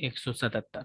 177।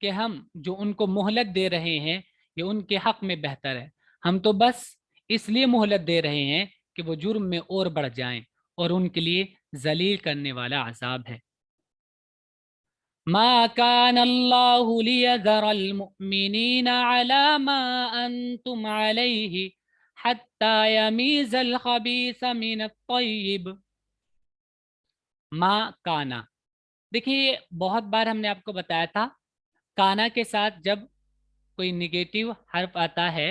کہ ہم جو ان کو مہلت دے رہے ہیں یہ ان کے حق میں بہتر ہے، ہم تو بس اس لیے مہلت دے رہے ہیں کہ وہ جرم میں اور بڑھ جائیں، اور ان کے لیے ذلیل کرنے والا عذاب ہے۔ ما كان الله ليذر المؤمنين على ما أنتم عليه حتى يميز الخبيث من الطيب۔ ما کانا، دیکھیے بہت بار ہم نے آپ کو بتایا تھا کانا کے ساتھ جب کوئی نگیٹو حرف آتا ہے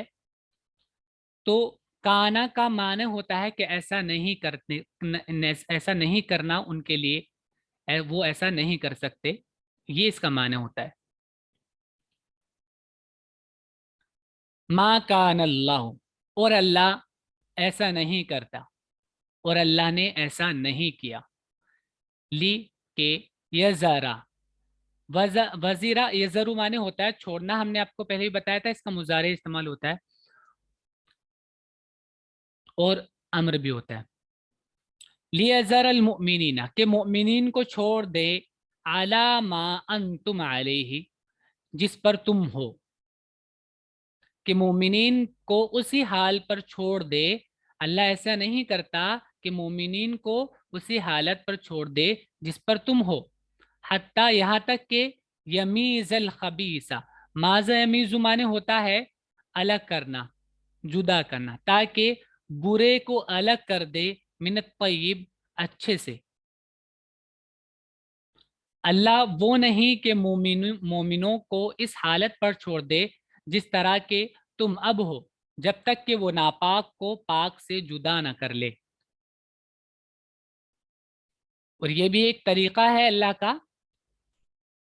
تو کانا کا معنی ہوتا ہے کہ ایسا نہیں کرتے، ایسا نہیں کرنا ان کے لیے، وہ ایسا نہیں کر سکتے، یہ اس کا معنی ہوتا ہے۔ ما کان اللہ، اور اللہ ایسا نہیں کرتا، اور اللہ نے ایسا نہیں کیا، لی کے یزارا، وزیرہ یزرو معنی ہوتا ہے چھوڑنا، ہم نے آپ کو پہلے ہی بتایا تھا اس کا مضارع استعمال ہوتا ہے اور امر بھی ہوتا ہے۔ لیزر المؤمنین، کہ مؤمنین کو چھوڑ دے، علی ما انتم علیہ، جس پر تم ہو، کہ مومنین کو اسی حال پر چھوڑ دے۔ اللہ ایسا نہیں کرتا کہ مومنین کو اسی حالت پر چھوڑ دے جس پر تم ہو، حتیٰ یہاں تک کہ یمیز الخبیث، ماذا یمیز معنی ہوتا ہے الگ کرنا، جدا کرنا، تاکہ برے کو الگ کر دے من الطیب، اچھے سے۔ اللہ وہ نہیں کہ مومنوں کو اس حالت پر چھوڑ دے جس طرح کے تم اب ہو، جب تک کہ وہ ناپاک کو پاک سے جدا نہ کر لے۔ اور یہ بھی ایک طریقہ ہے اللہ کا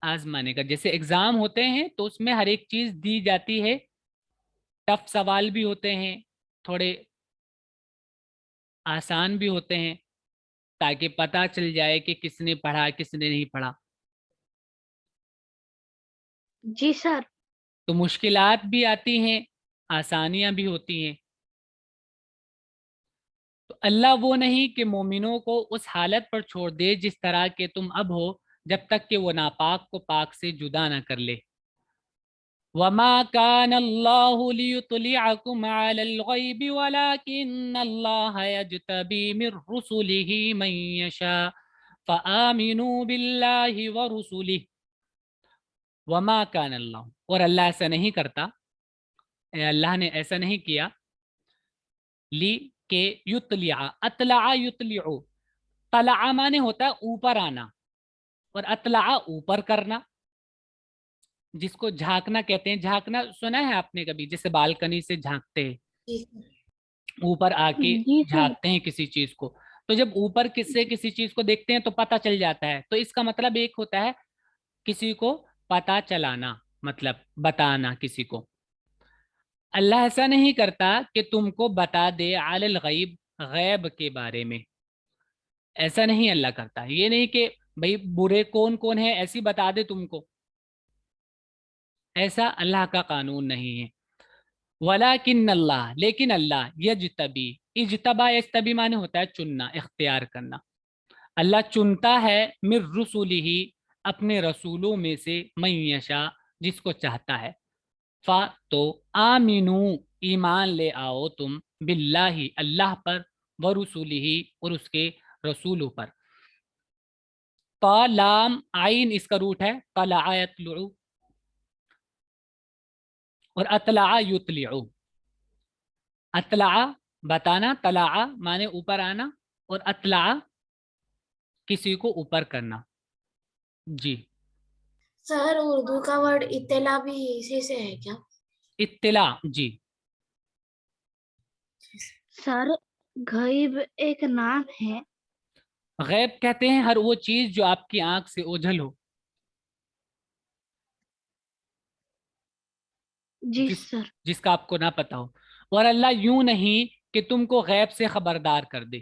آزمانے کا، جیسے اگزام ہوتے ہیں تو اس میں ہر ایک چیز دی جاتی ہے، ٹف سوال بھی ہوتے ہیں، تھوڑے آسان بھی ہوتے ہیں، تاکہ پتہ چل جائے کہ کس نے پڑھا کس نے نہیں پڑھا۔ جی سر۔ تو مشکلات بھی آتی ہیں، آسانیاں بھی ہوتی ہیں۔ تو اللہ وہ نہیں کہ مومنوں کو اس حالت پر چھوڑ دے جس طرح کہ تم اب ہو، جب تک کہ وہ ناپاک کو پاک سے جدا نہ کر لے۔ وَمَا كَانَ اللَّهُ لِيُطْلِعَكُمْ عَلَى الْغَيْبِ وَلَكِنَّ اللَّهَ يَجْتَبِي مِنْ رُسُلِهِ مَنْ يَشَاءُ فَآمِنُوا بِاللَّهِ وَرُسُلِهِ۔ وَمَا كَانَ اللَّهُ، اور اللہ ایسا نہیں کرتا، اللہ نے ایسا نہیں کیا، لی کہ یطلع، اطلع یطلع، طلع مانے ہوتا ہے اوپر آنا، اور اطلع اوپر کرنا، جس کو جھانکنا کہتے ہیں۔ جھانکنا سنا ہے آپ نے کبھی، جیسے بالکنی سے جھانکتے ہیں، اوپر آ کے جی سر۔ جھانکتے ہیں کسی چیز کو، تو جب اوپر سے کسی چیز کو دیکھتے ہیں تو پتہ چل جاتا ہے، تو اس کا مطلب ایک ہوتا ہے کسی کو پتہ چلانا، مطلب بتانا کسی کو۔ اللہ ایسا نہیں کرتا کہ تم کو بتا دے علی الغیب، غیب کے بارے میں، ایسا نہیں اللہ کرتا۔ یہ نہیں کہ بھئی برے کون کون ہیں ایسی بتا دے تم کو، ایسا اللہ کا قانون نہیں ہے۔ ولیکن اللہ، لیکن اللہ یجتبی، اجتبا یجتبی معنی ہوتا ہے چننا، اختیار کرنا، اللہ چنتا ہے من رسولہ، اپنے رسولوں میں سے، من یشاء، جس کو چاہتا ہے۔ تو آمینو، ایمان لے آؤ تم، باللہ، اللہ پر، ورسولہ، اور اس کے رسولوں پر۔ طا لام عین اس کا روٹ ہے، طلع یطلع، اور اطلع یطلع، اطلع بتانا، طلع مانے اوپر آنا، اور اطلع کسی کو اوپر کرنا۔ جی سر اردو کا ورڈ اطلاع بھی اسی سے ہے کیا؟ اطلاع، جی سر غیب ایک نام ہے؟ غیب کہتے ہیں ہر وہ چیز جو آپ کی آنکھ سے اوجھل ہو، جی جس سر۔ جس کا آپ کو نہ پتا ہو۔ اور اللہ یوں نہیں کہ تم کو غیب سے خبردار کر دے،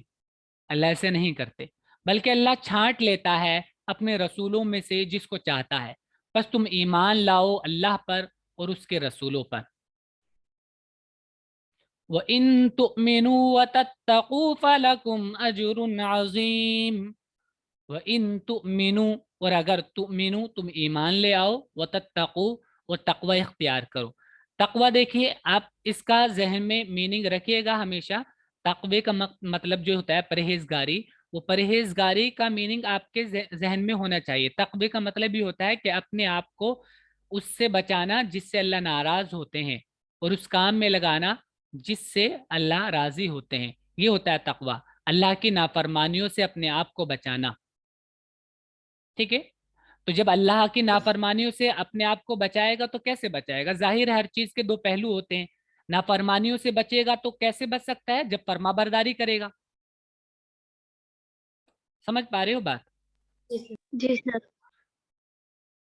اللہ ایسے نہیں کرتے، بلکہ اللہ چھانٹ لیتا ہے اپنے رسولوں میں سے جس کو چاہتا ہے، بس تم ایمان لاؤ اللہ پر اور اس کے رسولوں پر۔ وَإِن تُؤْمِنُوا وَتَتَّقُوا فَلَكُمْ أَجْرٌ عَظِيمٌ۔ وَإِن تُؤْمِنُوا، اور اگر تؤمنو تم ایمان لے آؤ وتتقو اور تقوی اختیار کرو. تقوی دیکھیے آپ اس کا ذہن میں میننگ رکھیے گا ہمیشہ. تقوی کا مطلب جو ہوتا ہے پرہیزگاری، وہ پرہیزگاری کا میننگ آپ کے ذہن میں ہونا چاہیے. تقوی کا مطلب یہ ہوتا ہے کہ اپنے آپ کو اس سے بچانا جس سے اللہ ناراض ہوتے ہیں، اور اس کام میں لگانا جس سے اللہ راضی ہوتے ہیں. یہ ہوتا ہے تقوی، اللہ کی نافرمانیوں سے اپنے آپ کو بچانا. ٹھیک ہے؟ تو جب اللہ کی نافرمانیوں سے اپنے آپ کو بچائے گا تو کیسے بچائے گا؟ ظاہر ہے ہر چیز کے دو پہلو ہوتے ہیں. نافرمانیوں سے بچے گا تو کیسے بچ سکتا ہے؟ جب فرما برداری کرے گا. سمجھ پا رہے ہو بات؟ جی سر.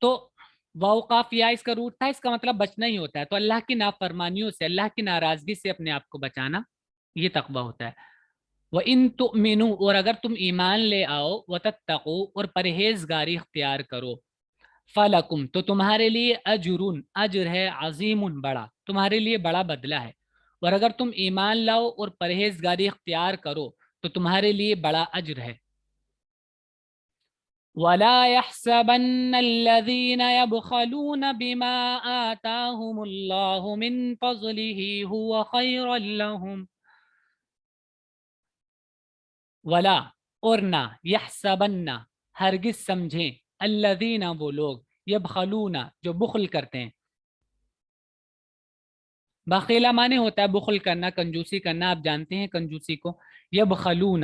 تو واو قاف یا اس کا روٹ تھا، اس کا مطلب بچنا ہی ہوتا ہے. تو اللہ کی نافرمانیوں سے، اللہ کی ناراضگی سے اپنے آپ کو بچانا، یہ تقوی ہوتا ہے. وَإِن تُؤْمِنُوا اور اگر تم ایمان لے آؤ، وَتَتَّقُوا اور پرہیزگاری اختیار کرو، فَلَكُمْ تو تمہارے لیے اجرun اجر ہے، عظیم بڑا، تمہارے لیے بڑا بدلہ ہے. اور اگر تم ایمان لاؤ اور پرہیزگاری اختیار کرو تو تمہارے لیے بڑا اجر ہے. وَلَا يَحْسَبَنَّ الَّذِينَ يَبْخَلُونَ بِمَا آتَاهُمُ اللَّهُ مِنْ فَضْلِهِ هُوَ خَيْرًا لَهُمْ. ولا اور نہ، یحسبن ہرگز سمجھیں، الذین وہ لوگ، یبخلون جو بخل کرتے ہیں. بخیلہ معنی ہوتا ہے بخل کرنا، کنجوسی کرنا. آپ جانتے ہیں کنجوسی کو. یبخلون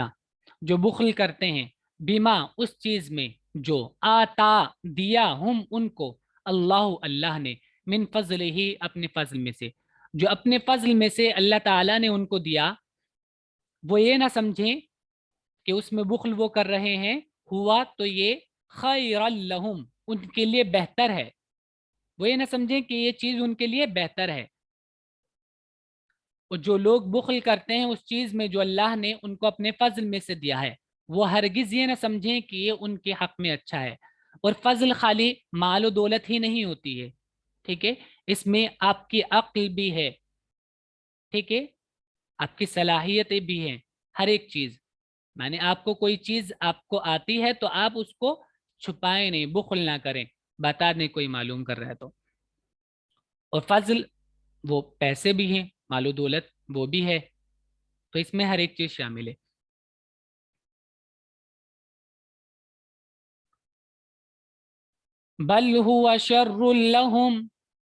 جو بخل کرتے ہیں، بما اس چیز میں جو آتا دیا، ہم ان کو، اللہ اللہ نے، من فضل ہی اپنے فضل میں سے، جو اپنے فضل میں سے اللہ تعالیٰ نے ان کو دیا، وہ یہ نہ سمجھیں کہ اس میں بخل وہ کر رہے ہیں، ہوا تو یہ خیر لہم ان کے لیے بہتر ہے. وہ یہ نہ سمجھیں کہ یہ چیز ان کے لیے بہتر ہے. اور جو لوگ بخل کرتے ہیں اس چیز میں جو اللہ نے ان کو اپنے فضل میں سے دیا ہے، وہ ہرگز یہ نہ سمجھیں کہ یہ ان کے حق میں اچھا ہے. اور فضل خالی مال و دولت ہی نہیں ہوتی ہے. ٹھیک ہے؟ اس میں آپ کی عقل بھی ہے. ٹھیک ہے؟ آپ کی صلاحیتیں بھی ہیں. ہر ایک چیز، میں نے آپ کو کوئی چیز آپ کو آتی ہے تو آپ اس کو چھپائیں نہیں، بخل نہ کریں، بتا دیں کوئی معلوم کر رہا ہے تو. اور فضل وہ پیسے بھی ہیں، مال و دولت وہ بھی ہے. تو اس میں ہر ایک چیز شامل ہے. بل هو شر لهم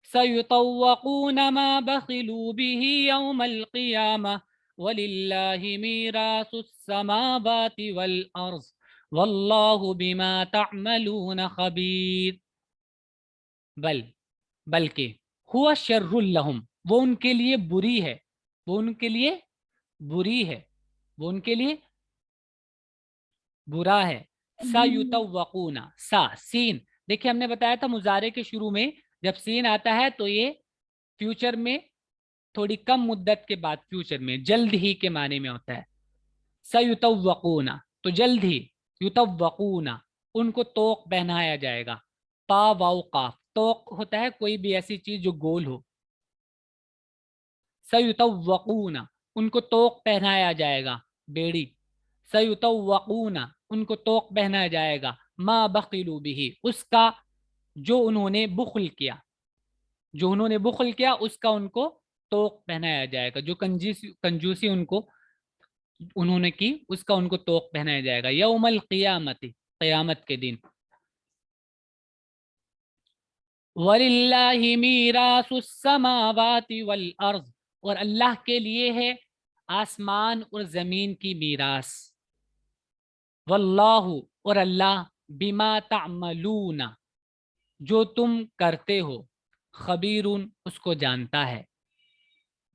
سيطوقون ما بخلوا به يوم القيامة ولله ميراث السماوات والأرض واللہ بما تعملون خبیر. بلکہ ہوا شر لہم وہ ان کے لیے بری ہے، وہ ان کے لیے بری ہے، وہ ان کے لیے برا ہے. سیطوقون سا سین، دیکھیں ہم نے بتایا تھا مضارع کے شروع میں جب سین آتا ہے تو یہ فیوچر میں تھوڑی کم مدت کے بعد، فیوچر میں جلد ہی کے معنی میں ہوتا ہے. سیطوقون تو جلد ہی، یطوقون ان کو توق پہنایا جائے گا. پا واو قاف، توق ہوتا ہے کوئی بھی ایسی چیز جو گول ہو. سیطوقون ان کو توق پہنایا جائے گا، بیڑی. سیطوقون ان کو توق پہنایا جائے گا، ما بخلوا به اس کا جو انہوں نے بخل کیا، جو انہوں نے بخل کیا اس کا ان کو توق پہنایا جائے گا. جو کنجوسی ان کو انہوں نے کی اس کا ان کو توق پہنایا جائے گا یوم القیامت قیامت کے دن. وَلِلَّهِ مِيرَاثُ السَّمَاوَاتِ وَالْأَرْضِ اور اللہ کے لیے ہے آسمان اور زمین کی میراث. واللہ اور اللہ، بما تعملون جو تم کرتے ہو، خبیرون اس کو جانتا ہے.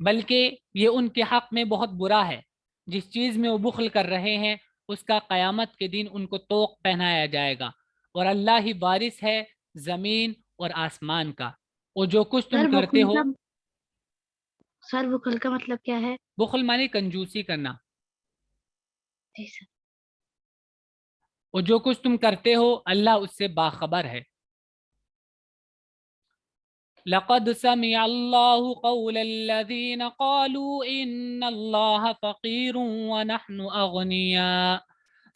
بلکہ یہ ان کے حق میں بہت برا ہے، جس چیز میں وہ بخل کر رہے ہیں اس کا قیامت کے دن ان کو توق پہنایا جائے گا. اور اللہ ہی وارث ہے زمین اور آسمان کا. اور جو کچھ تم کرتے ہو، سر بخل کا مطلب کیا ہے؟ بخل معنی کنجوسی کرنا. اور جو کچھ تم کرتے ہو اللہ اس سے باخبر ہے. لقد سمع الله قول الذين قالوا إن الله فقير ونحن أغنياء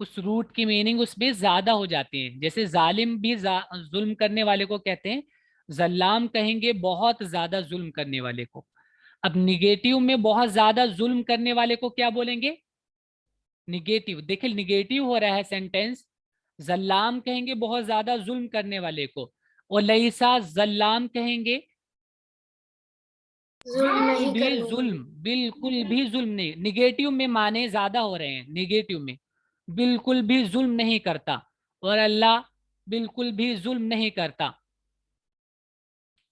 اس روٹ کی میننگ اس میں زیادہ ہو جاتی ہیں. جیسے ظالم بھی ظلم کرنے والے کو کہتے ہیں, ظلام کہیں گے بہت زیادہ ظلم کرنے والے کو. اب نگیٹو میں بہت زیادہ ظلم کرنے والے کو کیا بولیں گے؟ نگیٹو. دیکھیں نگیٹو ہو رہا ہے سینٹینس. ظلام کہیں گے بہت زیادہ ظلم کرنے والے کو, اور لیسا ظلام کہیں گے ظلم نہیں بھی کرنے ظلم, بالکل بھی ظلم نہیں. نگیٹو میں معنی زیادہ ہو رہے ہیں. نگیٹو میں بالکل بھی ظلم نہیں کرتا, اور اللہ بالکل بھی ظلم نہیں کرتا.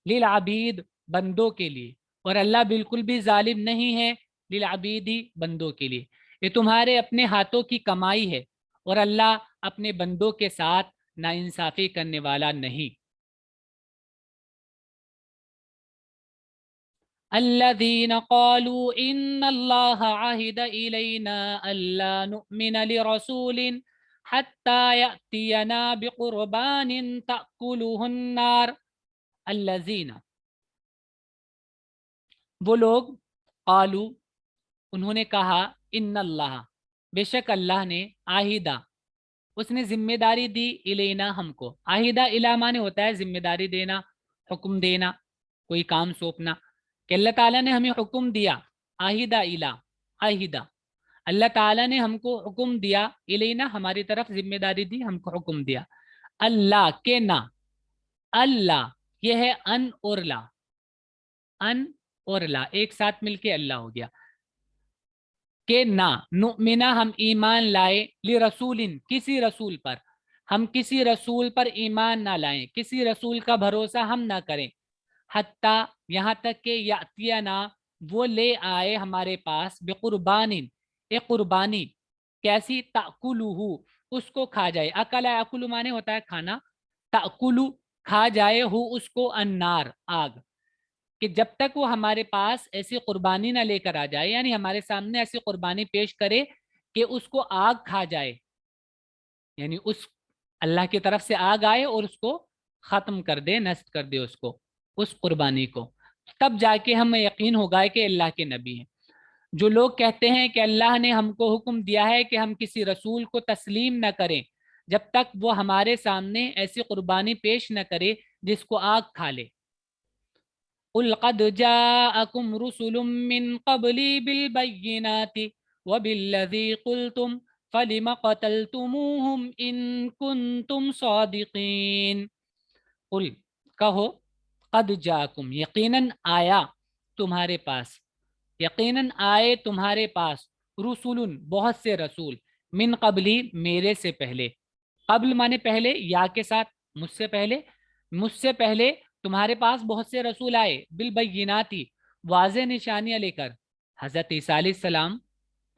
للعبید, بندوں کے لیے, اور اللہ بالکل بھی ظالم نہیں ہے للعبیدی, بندوں کے لیے. یہ تمہارے اپنے ہاتھوں کی کمائی ہے, اور اللہ اپنے بندوں کے ساتھ ناانصافی کرنے والا نہیں. الذين قالوا إن الله عهد إلينا ألا نؤمن لرسول حتى يأتينا بقربان تأكله النار. الذين, وہ لوگ, قالو, انہوں نے کہا, ان اللہ, بے شک اللہ نے, عہدہ, اس نے ذمہ داری دی, الینا, ہم کو. عہدہ الا مانے ہوتا ہے ذمہ داری دینا, حکم دینا, کوئی کام سونپنا, کہ اللہ تعالیٰ نے ہمیں حکم دیا. عہدہ الا, عہدہ, اللہ تعالیٰ نے ہم کو حکم دیا, الینا, ہماری طرف ذمہ داری دی, ہم کو حکم دیا. اللہ کے نا, اللہ یہ ہے ان اور لا, ان اور لا ایک ساتھ مل کے اللہ ہو گیا. کہ نہ, نؤمنا, ہم ایمان لائے, لرسول, کسی رسول پر, ہم کسی رسول پر ایمان نہ لائیں, کسی رسول کا بھروسہ ہم نہ کریں. حتیٰ, یہاں تک کہ یاتینا, وہ لے آئے ہمارے پاس, بقربان, ایک قربانی, کیسی, تاکلہ, اس کو کھا جائے. اکل یاکل مانے ہوتا ہے کھانا, تاکلو, کھا جائے, ہو اس کو, النار, آگ. کہ جب تک وہ ہمارے پاس ایسی قربانی نہ لے کر آ جائے, یعنی ہمارے سامنے ایسی قربانی پیش کرے کہ اس کو آگ کھا جائے, یعنی اس اللہ کی طرف سے آگ آئے اور اس کو ختم کر دے, نشٹ کر دے اس کو, اس قربانی کو, تب جا کے ہمیں یقین ہوگا کہ اللہ کے نبی ہیں. جو لوگ کہتے ہیں کہ اللہ نے ہم کو حکم دیا ہے کہ ہم کسی رسول کو تسلیم نہ کریں جب تک وہ ہمارے سامنے ایسی قربانی پیش نہ کرے جس کو آگ کھا لے. قل قد جاءكم رسل من قبلي بالبينات وبالذي قلتم فلم قتلتموهم إن كنتم صادقين. قل, کہو, قد جاءكم, یقیناً آیا تمہارے پاس, یقیناً آئے تمہارے پاس, رسول, بہت سے رسول, من قبلی, میرے سے پہلے. قبل مانے پہلے, یا کے ساتھ, مجھ سے پہلے, مجھ سے پہلے تمہارے پاس بہت سے رسول آئے, بالبیناتی, واضح نشانیاں لے کر. حضرت عیسیٰ علیہ السلام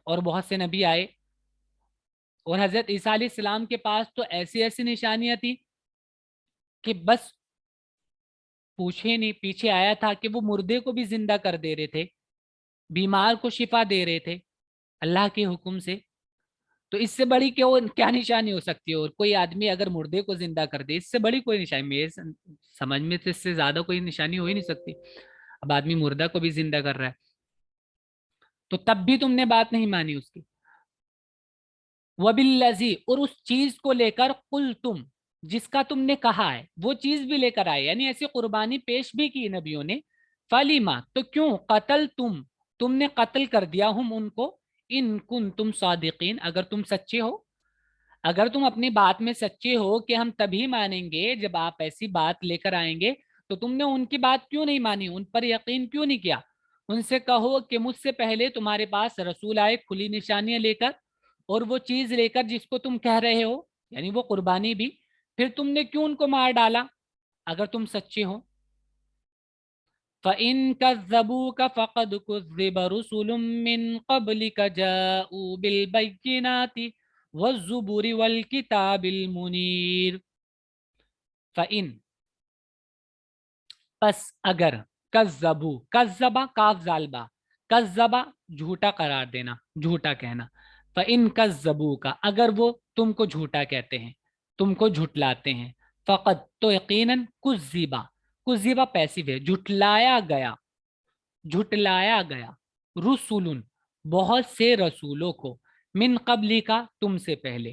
اور بہت سے نبی آئے, اور حضرت عیسیٰ علیہ السلام کے پاس تو ایسی ایسی نشانیاں تھی کہ بس پوچھے نہیں. پیچھے آیا تھا کہ وہ مردے کو بھی زندہ کر دے رہے تھے, بیمار کو شفا دے رہے تھے اللہ کے حکم سے. تو اس سے بڑی کیا نشانی ہو سکتی ہے؟ اور کوئی آدمی اگر مردے کو زندہ کر دے, اس سے بڑی کوئی نشانی میرے سمجھ میں تو اس سے زیادہ کوئی نشانی ہو ہی نہیں سکتی. اب آدمی مردہ کو بھی زندہ کر رہا ہے, تو تب بھی تم نے بات نہیں مانی اس کی. وبالذی, اور اس چیز کو لے کر, قل تم, جس کا تم نے کہا ہے, وہ چیز بھی لے کر آئے, یعنی ایسی قربانی پیش بھی کی نبیوں نے. فلیما, تو کیوں, قتل تم نے قتل کر دیا, ہم ان کو, ان کن تم صادقین, اگر تم سچے ہو, اگر تم اپنی بات میں سچے ہو کہ ہم تبھی مانیں گے جب آپ ایسی بات لے کر آئیں گے, تو تم نے ان کی بات کیوں نہیں مانی, ان پر یقین کیوں نہیں کیا. ان سے کہو کہ مجھ سے پہلے تمہارے پاس رسول آئے کھلی نشانیاں لے کر, اور وہ چیز لے کر جس کو تم کہہ رہے ہو, یعنی وہ قربانی بھی, پھر تم نے کیوں ان کو مار ڈالا اگر تم سچے ہو. فَإِن كَذَّبُوكَ فَقَدْ كُذِّبَ رُسُلٌ مِّن قَبْلِكَ جَاءُوا بِالْبَيِّنَاتِ وَالزُّبُرِ وَالْكِتَابِ الْمُنِيرِ. فَإِن, پس اگر, کذبو, کذبا, کاف زالبا, کذبا, جھوٹا قرار دینا, جھوٹا کہنا. فَإِن كَذَّبُوكَ, اگر وہ تم کو جھوٹا کہتے ہیں, تم کو جھٹلاتے ہیں, فقط, تو یقیناً, کذبا, کذبا پیسو ہے, جھٹلایا گیا, جھٹلایا گیا, رسول, بہت سے رسولوں کو, من قبلی کا, تم سے پہلے,